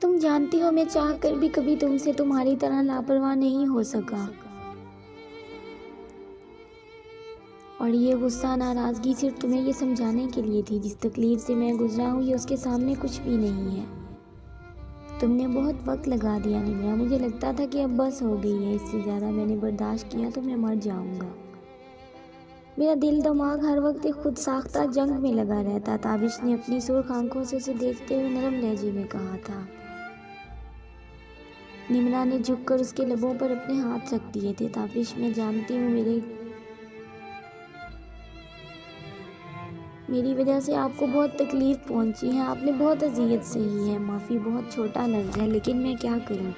تم جانتی ہو میں چاہ کر بھی کبھی تم سے تمہاری طرح لاپرواہ نہیں ہو سکا، اور یہ غصہ ناراضگی صرف تمہیں یہ سمجھانے کے لیے تھی جس تکلیف سے میں گزرا ہوں یہ اس کے سامنے کچھ بھی نہیں ہے۔ تم نے بہت وقت لگا دیا نمرا، مجھے لگتا تھا کہ اب بس ہو گئی ہے، اس سے زیادہ میں نے برداشت کیا تو میں مر جاؤں گا۔ میرا دل دماغ ہر وقت ایک خود ساختہ جنگ میں لگا رہتا۔ تابش نے اپنی سرخ آنکھوں سے اسے دیکھتے ہوئے نرم لہجے میں کہا تھا۔ نمرا نے جھک کر اس کے لبوں پر اپنے ہاتھ رکھ دیے تھے۔ تابش میں جانتی ہوں میری وجہ سے آپ کو بہت تکلیف پہنچی ہے، آپ نے بہت اذیت سہی ہے، معافی بہت چھوٹا لفظ ہے لیکن میں کیا کروں،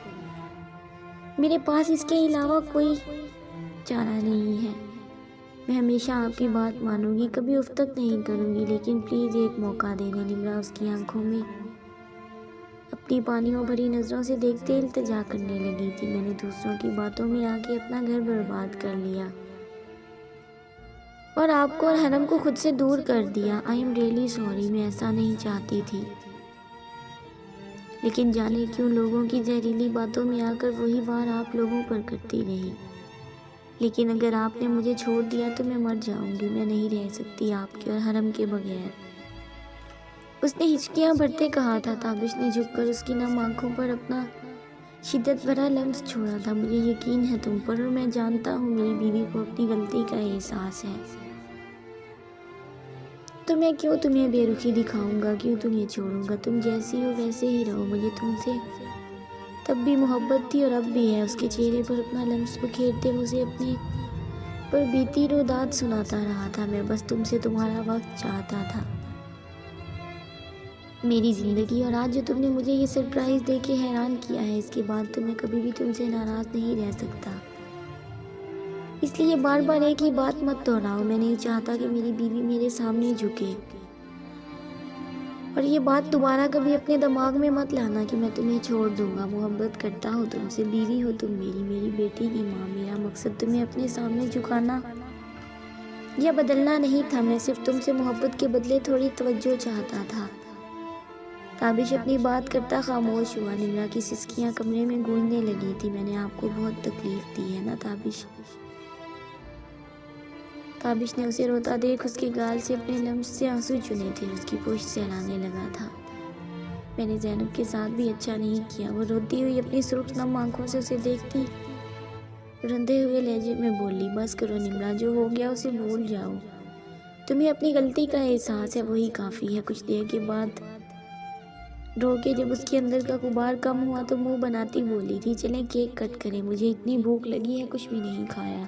میرے پاس اس کے علاوہ کوئی چارہ نہیں ہے۔ میں ہمیشہ آپ کی بات مانوں گی، کبھی اف تک نہیں کروں گی، لیکن پلیز ایک موقع دے دیں۔ نمرا اس کی آنکھوں میں اپنی پانیوں بھری نظروں سے دیکھتے التجا کرنے لگی تھی۔ میں نے دوسروں کی باتوں میں آ کے اپنا گھر برباد کر لیا اور آپ کو اور حرم کو خود سے دور کر دیا۔ آئی ایم ریئلی سوری، میں ایسا نہیں چاہتی تھی، لیکن جانے کیوں لوگوں کی زہریلی باتوں میں آ کر وہی وار آپ لوگوں پر کرتی رہی۔ لیکن اگر آپ نے مجھے چھوڑ دیا تو میں مر جاؤں گی، میں نہیں رہ سکتی آپ کے اور حرم کے بغیر، اس نے ہچکیاں بھرتے کہا تھا۔ تابش نے جھک کر اس کی نم آنکھوں پر اپنا شدت بھرا لمس چھوڑا تھا۔ مجھے یقین ہے تم پر، اور میں جانتا ہوں میری بیوی کو اپنی غلطی کا احساس ہے، تو میں کیوں تمہیں بے رخی دکھاؤں گا، کیوں تمہیں چھوڑوں گا، تم جیسی ہو ویسے ہی رہو۔ مجھے تم سے تب بھی محبت تھی اور اب بھی ہے۔ اس کے چہرے پر اپنا لمس بکھیرتے اسے اپنے پر بیتی روداد سناتا رہا تھا۔ میں بس تم سے تمہارا وقت چاہتا تھا، میری زندگی، اور آج جو تم نے مجھے یہ سرپرائز دے کے حیران کیا ہے، اس کے بعد تو میں کبھی بھی تم سے ناراض نہیں رہ سکتا۔ اس لیے بار بار ایک ہی بات مت دہراؤ، میں نہیں چاہتا کہ میری بیوی میرے سامنے جھکے، اور یہ بات دوبارہ کبھی اپنے دماغ میں مت لانا کہ میں تمہیں چھوڑ دوں گا۔ محبت کرتا ہوں تم سے، بیوی ہو تم میری بیٹی کی ماں۔ میرا مقصد تمہیں اپنے سامنے جھکانا یا بدلنا نہیں تھا، میں صرف تم سے محبت کے بدلے تھوڑی توجہ چاہتا تھا۔ تابش اپنی بات کرتا خاموش ہوا۔ نمرا کی سسکیاں کمرے میں گونجنے لگی تھی۔ میں نے آپ کو بہت تکلیف دی ہے نا تابش؟ تابش نے اسے روتا دیکھ اس کے گال سے اپنے لمس سے آنسو چنے تھے، اس کی پشت سہلانے لگا تھا۔ میں نے زینب کے ساتھ بھی اچھا نہیں کیا، وہ روتی ہوئی اپنی سرخ نم آنکھوں سے اسے دیکھتی رندے ہوئے لہجے میں بولی۔ بس کرو نمرا، جو ہو گیا اسے بھول جاؤ، تمہیں اپنی غلطی کا احساس ہے، وہی کافی ہے۔ کچھ دیر کے بعد رو کے جب اس کے اندر کا غبار کم ہوا تو منہ بناتی بولی تھی، چلیں کیک کٹ کریں، مجھے اتنی بھوک لگی ہے، کچھ بھی نہیں کھایا۔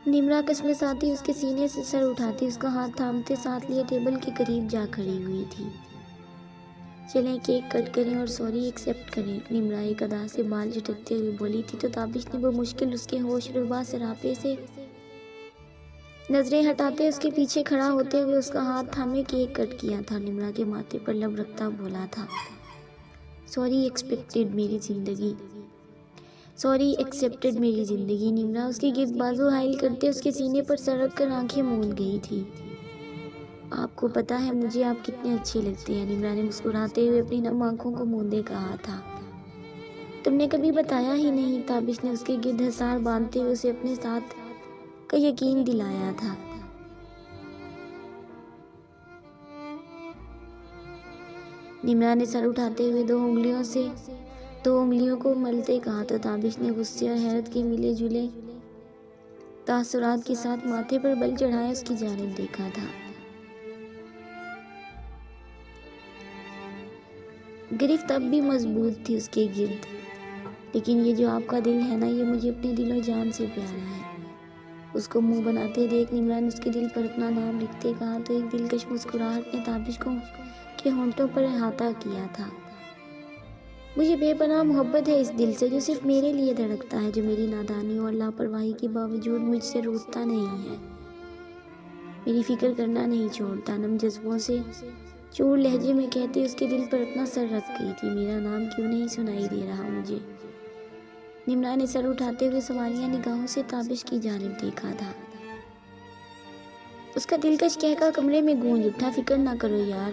نمرا کسمساتی اس کے سینے سے سر اٹھاتی اس کا ہاتھ تھامتے ساتھ لیے ٹیبل کے قریب جا کھڑی ہوئی تھی۔ چلیں کیک کٹ کریں اور سوری ایکسیپٹ کریں، نمرا ایک ادا سے بال جھٹکتے ہوئے بولی تھی تو تابش نے بمشکل اس کے ہوش ربا سراپے سے نظریں ہٹاتے اس کے پیچھے کھڑا ہوتے ہوئے اس کا ہاتھ تھامے کیک کٹ کیا تھا۔ نمرا کے ماتھے پر لب رکھتا بولا تھا، سوری ایکسپیکٹڈ میری زندگی، سوری ایکسیپٹڈ میری زندگی۔ نمرا اس کے گرد بازو حائل کرتے اس کے سینے پر سر رکھ کر آنکھیں موند گئی تھی۔ آپ کو پتا ہے مجھے آپ کتنے اچھے لگتے ہیں، نمرا نے مسکراتے ہوئے اپنی نم آنکھوں کو موندے کہا تھا۔ تم نے کبھی بتایا ہی نہیں، تابش نے اس کے گرد حصار باندھتے ہوئے اسے اپنے ساتھ کا یقین دلایا تھا۔ نمرا نے سر اٹھاتے ہوئے دو انگلیوں کو ملتے کہا تو تابش نے غصے اور حیرت کے ملے جلے تاثرات کے ساتھ ماتھے پر بل چڑھائے اس کی جانب دیکھا تھا۔ گرفت اب بھی مضبوط تھی اس کے گرد، لیکن یہ جو آپ کا دل ہے نا، یہ مجھے اپنے دل و جان سے پیارا ہے۔ اس کو منہ بناتے دیکھ نمرا نے اس کے دل پر اپنا نام لکھتے کہا تو ایک دلکش مسکراہٹ نے تابش کو کے ہونٹوں پر احاطہ کیا تھا۔ مجھے بے پناہ محبت ہے اس دل سے جو صرف میرے لیے دھڑکتا ہے، جو میری نادانیوں اور لاپرواہی کے باوجود مجھ سے روٹھتا نہیں ہے، میری فکر کرنا نہیں چھوڑتا۔ نم جذبوں سے چور لہجے میں کہتی اس کے دل پر اپنا سر رکھ گئی تھی، میرا نام کیوں نہیں سنائی دے رہا مجھے؟ نمرا نے سر اٹھاتے ہوئے سوالیہ نگاہوں سے تابش کی جانب دیکھا تھا۔ اس کا دلکش کہکا کمرے میں گونج اٹھا، فکر نہ کرو یار،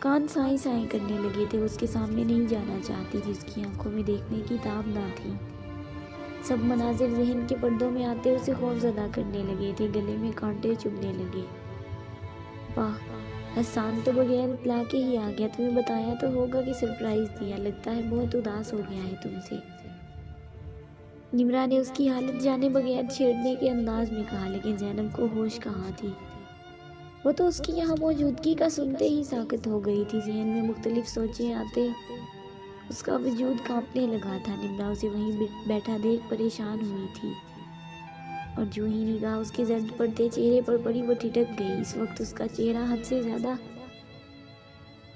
کان سائیں سائیں کرنے لگے تھے، اس کے سامنے نہیں جانا چاہتی تھی، اس کی آنکھوں میں دیکھنے کی تاب نہ تھی۔ سب مناظر ذہن کے پردوں میں آتے اسے خوف زدہ کرنے لگے تھے، گلے میں کانٹے چبھنے لگے۔ واہ، حسان تو بغیر اطلاع کے ہی آ گیا، تمہیں بتایا تو ہوگا کہ سرپرائز دیا، لگتا ہے بہت اداس ہو گیا ہے تم سے۔ نمرا نے اس کی حالت جانے بغیر چھیڑنے کے انداز میں کہا، لیکن زینب کو ہوش کہاں تھی، وہ تو اس کی یہاں موجودگی کا سنتے ہی ساکت ہو گئی تھی۔ ذہن میں مختلف سوچیں آتے اس کا وجود کانپنے لگا تھا۔ نمرا اسے وہیں بیٹھا دیکھ پریشان ہوئی تھی، اور جو ہی نگاہ اس کے زرد پڑتے چہرے پر پڑی وہ ٹھٹک گئی۔ اس وقت اس کا چہرہ حد سے زیادہ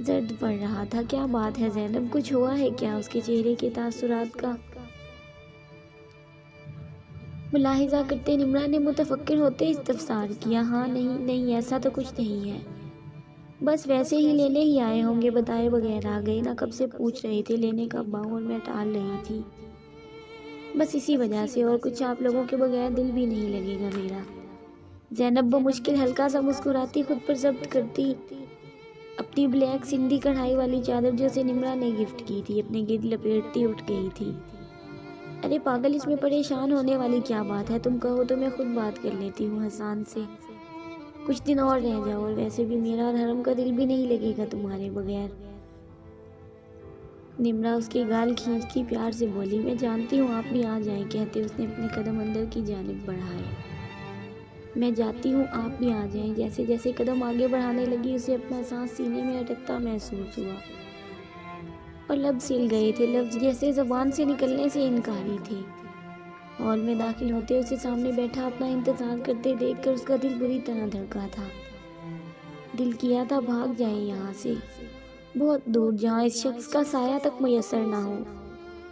زرد پڑ رہا تھا۔ کیا بات ہے زینب، کچھ ہوا ہے کیا؟ اس کے چہرے کے تاثرات کا ملاحظہ کرتے نمرا نے متفکر ہوتے استفسار کیا۔ ہاں، نہیں ایسا تو کچھ نہیں ہے، بس ویسے ہی لینے ہی آئے ہوں گے، بتائے بغیر آ گئے نا، کب سے پوچھ رہے تھے لینے کب آؤں اور میں ٹال رہی تھی، بس اسی وجہ سے، اور کچھ آپ لوگوں کے بغیر دل بھی نہیں لگے گا میرا۔ زینب بمشکل ہلکا سا مسکراتی خود پر ضبط کرتی اپنی بلیک سندھی کڑھائی والی چادر جو اسے نمرا نے گفٹ کی تھی اپنے گرد لپیٹتی اٹھ گئی تھی۔ ارے پاگل، اس میں پریشان ہونے والی کیا بات ہے، تم کہو تو میں خود بات کر لیتی ہوں حسان سے، کچھ دن اور رہ جاؤ، اور ویسے بھی میرا اور حرم کا دل بھی نہیں لگے گا تمہارے بغیر۔ نمرا اس کے گال کھینچتی پیار سے بولی، میں جانتی ہوں، آپ بھی آ جائیں، کہتے اس نے اپنے قدم اندر کی جانب بڑھائے۔ میں جاتی ہوں، آپ بھی آ جائیں۔ جیسے جیسے قدم آگے بڑھانے لگی اسے اپنا سانس سینے میں اٹکتا محسوس ہوا، اور لب سل گئے تھے، لفظ جیسے زبان سے نکلنے سے انکاری تھے۔ ہال میں داخل ہوتے اسے سامنے بیٹھا اپنا انتظار کرتے دیکھ کر اس کا دل بری طرح دھڑکا تھا۔ دل کیا تھا بھاگ جائیں یہاں سے، بہت دور، جہاں اس شخص کا سایہ تک میسر نہ ہو۔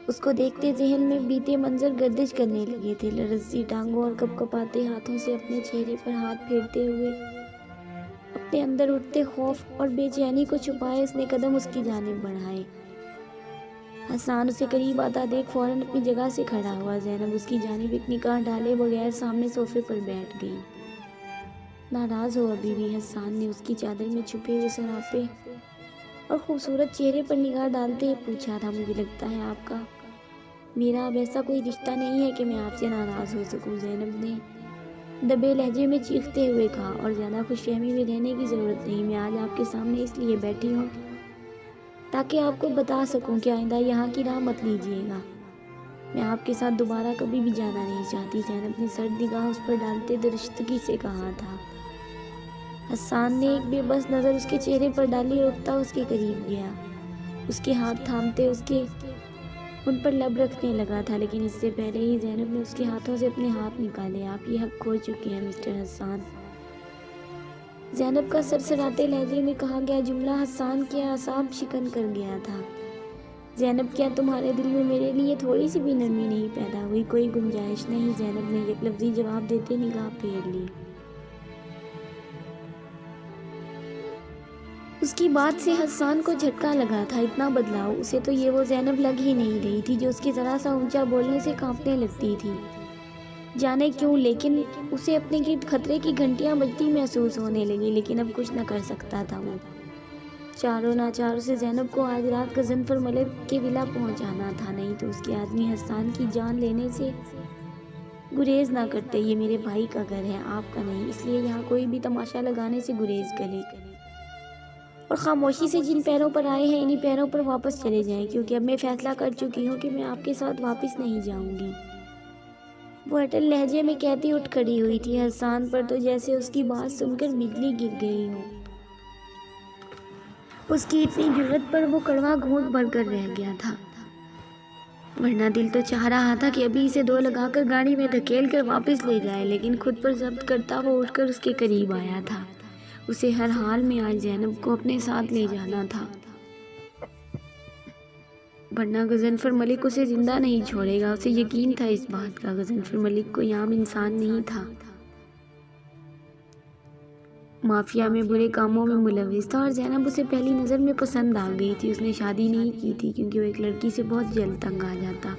اس کو دیکھتے ذہن میں بیتے منظر گردش کرنے لگے تھے، لرزتی ٹانگوں اور کپ کپاتے ہاتھوں سے اپنے چہرے پر ہاتھ پھیرتے ہوئے اپنے اندر اٹھتے خوف اور بے چینی کو چھپائے اس نے قدم اس کی جانب بڑھائے۔ حسان اسے قریب آتا دیکھ فوراً اپنی جگہ سے کھڑا ہوا۔ زینب اس کی جانب ایک نگاہ ڈالے بغیر سامنے صوفے پر بیٹھ گئی۔ ناراض ہو ابھی بھی؟ حسان نے اس کی چادر میں چھپے ہوئے سراپے اور خوبصورت چہرے پر نگاہ ڈالتے ہی پوچھا تھا، مجھے لگتا ہے آپ کا میرا اب ایسا کوئی رشتہ نہیں ہے کہ میں آپ سے ناراض ہو سکوں، زینب نے دبے لہجے میں چیختے ہوئے کہا، اور زیادہ خوش فہمی میں رہنے کی ضرورت نہیں، میں آج آپ کے سامنے اس لیے بیٹھی ہوں تاکہ آپ کو بتا سکوں کہ آئندہ یہاں کی راہ مت لیجیے گا، میں آپ کے ساتھ دوبارہ کبھی بھی جانا نہیں چاہتی، زینب نے سرد نگاہ اس پر ڈالتے درشتگی سے کہا تھا۔ حسان نے ایک بے بس نظر اس کے چہرے پر ڈالی اور اٹھتا اس کے قریب گیا، اس کے ہاتھ تھامتے اس کے ان پر لب رکھنے لگا تھا، لیکن اس سے پہلے ہی زینب نے اس کے ہاتھوں سے اپنے ہاتھ نکالے۔ آپ یہ حق کھو چکے ہیں مسٹر حسان، زینب کا سرسراتے لہجے میں کہا گیا جملہ حسان کے اعصاب شکن کر گیا تھا۔ زینب، کیا تمہارے دل میں میرے لیے تھوڑی سی بھی نرمی نہیں پیدا ہوئی؟ کوئی گنجائش نہیں؟ زینب نے ایک لفظی جواب دیتے نگاہ پھیر لی۔ اس کی بات سے حسان کو جھٹکا لگا تھا، اتنا بدلاؤ، اسے تو یہ وہ زینب لگ ہی نہیں رہی تھی جو اس کے ذرا سا اونچا بولنے سے کانپنے لگتی تھی۔ جانے کیوں، لیکن اسے اپنے گرد خطرے کی گھنٹیاں بجتی محسوس ہونے لگی، لیکن اب کچھ نہ کر سکتا تھا وہ۔ چاروں ناچاروں سے زینب کو آج رات غضنفر ملک کے ولا پہنچانا تھا، نہیں تو اس کے آدمی حسان کی جان لینے سے گریز نہ کرتے۔ یہ میرے بھائی کا گھر ہے، آپ کا نہیں، اس لیے یہاں کوئی بھی تماشا لگانے سے گریز کرے اور خاموشی سے جن پیروں پر آئے ہیں انہی پیروں پر واپس چلے جائیں، کیونکہ اب میں فیصلہ کر چکی ہوں کہ میں آپ کے ساتھ واپس نہیں جاؤں گی، وہ اٹل لہجے میں کہتی اٹھ کھڑی ہوئی تھی۔ حسان پر تو جیسے اس کی بات سن کر بجلی گر گئی ہو، اس کی اتنی جرأت پر وہ کڑوا گھونٹ بھر کر رہ گیا تھا، ورنہ دل تو چاہ رہا تھا کہ ابھی اسے دو لگا کر گاڑی میں دھکیل کر واپس لے جائے، لیکن خود پر ضبط کرتا وہ اٹھ کر اس کے قریب آیا تھا۔ اسے ہر حال میں آج زینب کو اپنے ساتھ لے جانا تھا، ورنہ غضنفر ملک اسے زندہ نہیں چھوڑے گا، اسے یقین تھا اس بات کا۔ غضنفر ملک کوئی عام انسان نہیں تھا، مافیا میں برے کاموں میں ملوث تھا، اور زینب اسے پہلی نظر میں پسند آ گئی تھی۔ اس نے شادی نہیں کی تھی کیونکہ وہ ایک لڑکی سے بہت جلد تنگ آ جاتا،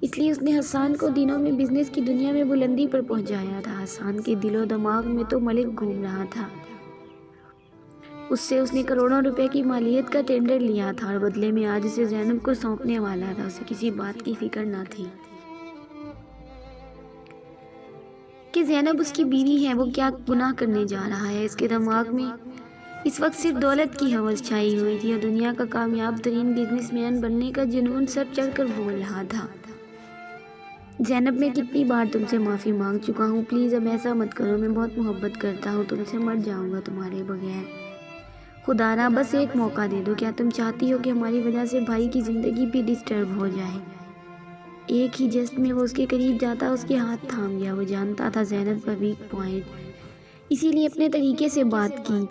اس لیے اس نے حسان کو دنوں میں بزنس کی دنیا میں بلندی پر پہنچایا تھا۔ حسان کے دل و دماغ میں تو ملک گھوم رہا تھا، اس نے کروڑوں روپے کی مالیت کا ٹینڈر لیا تھا اور بدلے میں آج اسے زینب کو سونپنے والا تھا۔ اسے کسی بات کی فکر نہ تھی کہ زینب اس کی بیوی ہے، وہ کیا گناہ کرنے جا رہا ہے۔ اس کے دماغ میں اس وقت صرف دولت کی ہوس چھائی ہوئی تھی اور دنیا کا کامیاب ترین بزنس مین بننے کا جنون سر چڑھ کر بول رہا تھا۔ زینب، میں کتنی بار تم سے معافی مانگ چکا ہوں، پلیز اب ایسا مت کرو، میں بہت محبت کرتا ہوں، تم سے مر جاؤں گا تمہارے بغیر، خدا را بس ایک موقع دے دو۔ کیا تم چاہتی ہو کہ ہماری وجہ سے بھائی کی زندگی بھی ڈسٹرب ہو جائے؟ ایک ہی جسٹ میں وہ اس کے قریب جاتا، اس کے ہاتھ تھام گیا۔ وہ جانتا تھا زینب کا ویک پوائنٹ، اسی لیے اپنے طریقے سے بات کی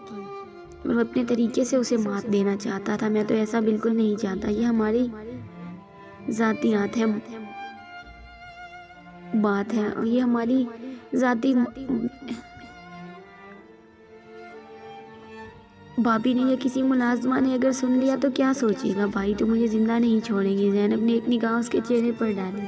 اور اپنے طریقے سے اسے مات دینا چاہتا تھا۔ میں تو ایسا بالکل نہیں چاہتا، یہ ہماری ذاتیات ہے، بات ہے، یہ ہماری ذاتی۔ بھابھی نے یا کسی ملازمہ نے اگر سن لیا تو کیا سوچے گا؟ بھائی تو مجھے زندہ نہیں چھوڑیں گے۔ زینب نے ایک نگاہ اس کے چہرے پر ڈالی۔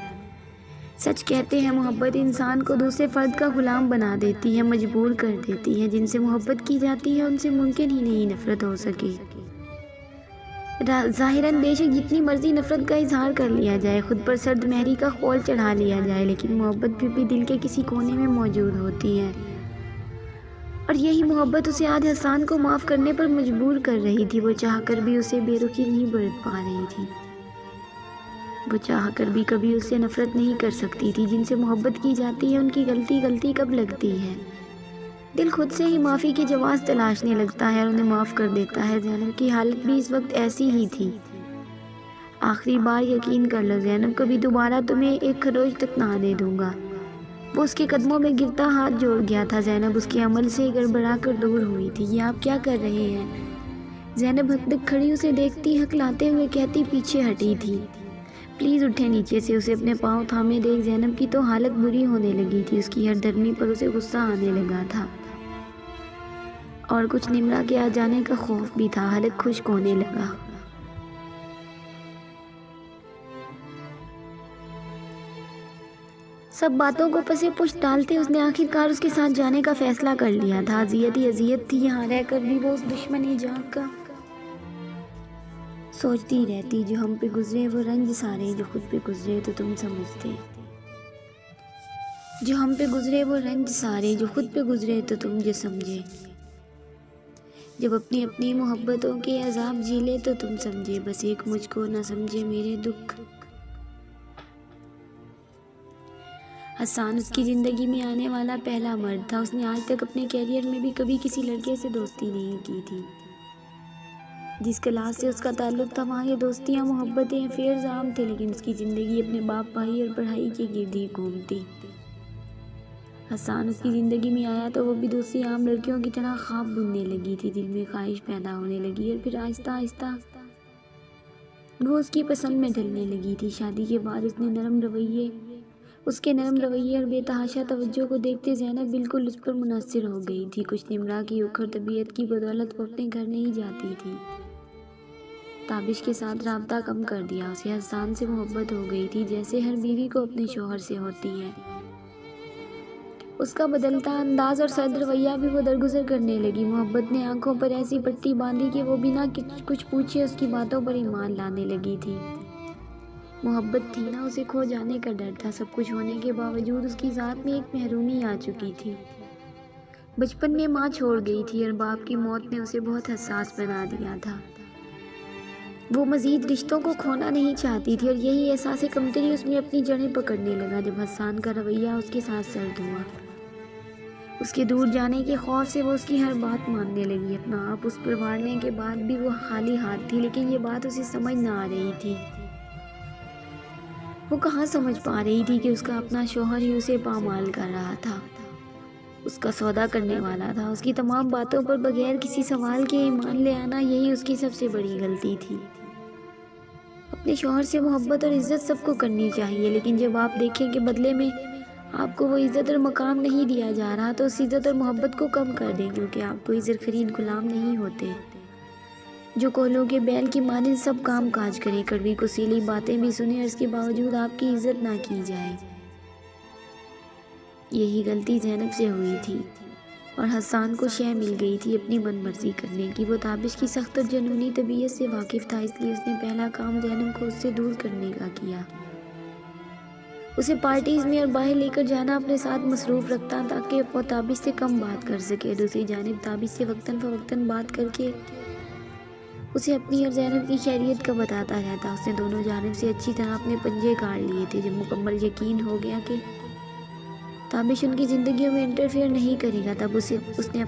سچ کہتے ہیں محبت انسان کو دوسرے فرد کا غلام بنا دیتی ہے، مجبور کر دیتی ہے۔ جن سے محبت کی جاتی ہے ان سے ممکن ہی نہیں نفرت ہو سکے۔ ظاہراً بے شک جتنی مرضی نفرت کا اظہار کر لیا جائے، خود پر سرد مہری کا خول چڑھا لیا جائے، لیکن محبت پھر بھی دل کے کسی کونے میں موجود ہوتی ہے، اور یہی محبت اسے آج حسان کو معاف کرنے پر مجبور کر رہی تھی۔ وہ چاہ کر بھی اسے بے رخی نہیں برت پا رہی تھی، وہ چاہ کر بھی کبھی اس سے نفرت نہیں کر سکتی تھی۔ جن سے محبت کی جاتی ہے ان کی غلطی کب لگتی ہے؟ دل خود سے ہی معافی کے جواز تلاشنے لگتا ہے اور انہیں معاف کر دیتا ہے۔ زینب کی حالت بھی اس وقت ایسی ہی تھی۔ آخری بار یقین کر لو زینب، کبھی دوبارہ تمہیں ایک خروش تک نہ آنے دوں گا۔ وہ اس کے قدموں میں گرتا ہاتھ جوڑ گیا تھا۔ زینب اس کے عمل سے گڑبڑا کر دور ہوئی تھی۔ یہ آپ کیا کر رہے ہیں؟ زینب ہک دک کھڑی اسے دیکھتی ہکلاتے ہوئے کہتی پیچھے ہٹی تھی۔ پلیز اٹھے نیچے سے۔ اسے اپنے پاؤں تھامے دیکھ زینب کی تو حالت بری ہونے لگی تھی۔ اس کی ہر دھرمی پر اسے غصہ آنے لگا تھا اور کچھ نمرا کے آ جانے کا خوف بھی تھا۔ حلق خشک ہونے لگا۔ سب باتوں کو پسے پشت ڈالتے اس نے آخر کار اس کے ساتھ جانے کا فیصلہ کر لیا تھا۔ اذیت ہی اذیت تھی، یہاں رہ کر بھی وہ اس دشمنی جان کا سوچتی رہتی۔ جو ہم پہ گزرے وہ رنج سارے، جو خود پہ گزرے تو تم سمجھتے۔ جو ہم پہ گزرے وہ رنج سارے، جو خود پہ گزرے تو تم جو سمجھے۔ جب اپنی اپنی محبتوں کے عذاب جھیلے تو تم سمجھے، بس ایک مجھ کو نہ سمجھے میرے دکھ۔ حسان اس کی زندگی میں آنے والا پہلا مرد تھا۔ اس نے آج تک اپنے کیریئر میں بھی کبھی کسی لڑکے سے دوستی نہیں کی تھی۔ جس کلاس سے اس کا تعلق تھا وہاں یہ دوستیاں، محبتیں، افیئرز عام تھے، لیکن اس کی زندگی اپنے باپ بھائی اور پڑھائی کے گرد ہی گھومتی۔ حسان اس کی زندگی میں آیا تو وہ بھی دوسری عام لڑکیوں کی طرح خواب بننے لگی تھی، دل میں خواہش پیدا ہونے لگی اور پھر آہستہ آہستہ وہ اس کی پسند میں ڈلنے لگی تھی۔ شادی کے بعد اس کے نرم رویے اور بے تحاشا توجہ کو دیکھتے زینب بالکل اس پر منحصر ہو گئی تھی۔ کچھ نمرا کی اکھڑ طبیعت کی بدولت وہ اپنے گھر نہیں جاتی تھی۔ تابش کے ساتھ رابطہ کم کر دیا، اسے حسان سے محبت ہو گئی تھی جیسے ہر بیوی کو اپنے شوہر سے ہوتی ہے۔ اس کا بدلتا انداز اور سرد رویہ بھی وہ درگزر کرنے لگی۔ محبت نے آنکھوں پر ایسی پٹی باندھی کہ وہ بنا کچھ پوچھے اس کی باتوں پر ایمان لانے لگی تھی۔ محبت تھی نہ، اسے کھو جانے کا ڈر تھا۔ سب کچھ ہونے کے باوجود اس کی ذات میں ایک محرومی آ چکی تھی۔ بچپن میں ماں چھوڑ گئی تھی اور باپ کی موت نے اسے بہت حساس بنا دیا تھا۔ وہ مزید رشتوں کو کھونا نہیں چاہتی تھی اور یہی احساس کمتری اس میں اپنی جڑیں پکڑنے لگا جب حسان کا رویہ اس کے ساتھ سرد ہوا۔ اس کے دور جانے کے خوف سے وہ اس کی ہر بات ماننے لگی۔ اپنا آپ اس پر وارنے کے بعد بھی وہ خالی ہاتھ تھی، لیکن یہ بات اسے سمجھ نہ آ رہی تھی۔ وہ کہاں سمجھ پا رہی تھی کہ اس کا اپنا شوہر ہی اسے پامال کر رہا تھا، اس کا سودا کرنے والا تھا۔ اس کی تمام باتوں پر بغیر کسی سوال کے ایمان لے آنا یہی اس کی سب سے بڑی غلطی تھی۔ اپنے شوہر سے محبت اور عزت سب کو کرنی چاہیے، لیکن جب آپ دیکھیں کہ بدلے میں آپ کو وہ عزت اور مقام نہیں دیا جا رہا تو اس عزت اور محبت کو کم کر دیں، کیونکہ آپ کوئی زر خرید غلام نہیں ہوتے جو کولوں کے بیل کی مانند سب کام کاج کرے، کڑوی کسیلی باتیں بھی سنیں اور اس کے باوجود آپ کی عزت نہ کی جائے۔ یہی غلطی زینب سے ہوئی تھی۔ اور حسان کو شے مل گئی تھی اپنی من مرضی کرنے کی۔ وہ تابش کی سخت اور جنونی طبیعت سے واقف تھا، اس لیے اس نے پہلا کام زینب کو اس سے دور کرنے کا کیا۔ اسے پارٹیز میں اور باہر لے کر جانا اپنے ساتھ مصروف رکھتا تاکہ وہ تابش سے کم بات کر سکے۔ دوسری جانب تابش سے وقتاً فوقتاً بات کر کے اسے اپنی اور زینب کی خیریت کا بتاتا رہتا۔ اس نے دونوں جانب سے اچھی طرح اپنے پنجے کاٹ لیے تھے۔ جب مکمل یقین ہو گیا کہ تابش ان کی زندگیوں میں انٹرفیئر نہیں کرے گا، تب اس نے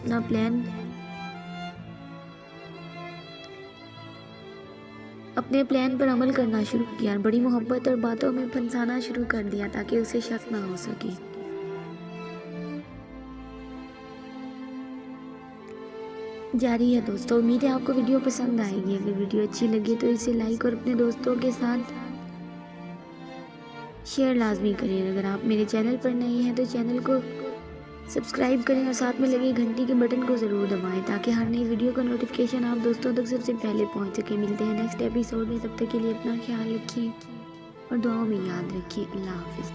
اپنے پلان پر عمل کرنا شروع کیا اور بڑی محبت اور باتوں میں پھنسانا شروع کر دیا تاکہ اسے شک نہ ہو سکے۔ جاری ہے دوستو، امید ہے آپ کو ویڈیو پسند آئے گی۔ اگر ویڈیو اچھی لگے تو اسے لائک اور اپنے دوستوں کے ساتھ شیئر لازمی کریں۔ اگر آپ میرے چینل پر نئے ہیں تو چینل کو سبسکرائب کریں اور ساتھ میں لگے گھنٹی کے بٹن کو ضرور دبائیں تاکہ ہر نئی ویڈیو کا نوٹیفیکیشن آپ دوستوں تک سب سے پہلے پہنچ سکے۔ ملتے ہیں نیکسٹ ایپیسوڈ میں، تب تک کے لیے اپنا خیال رکھیے اور دعاؤں میں یاد رکھیے۔ اللہ حافظ۔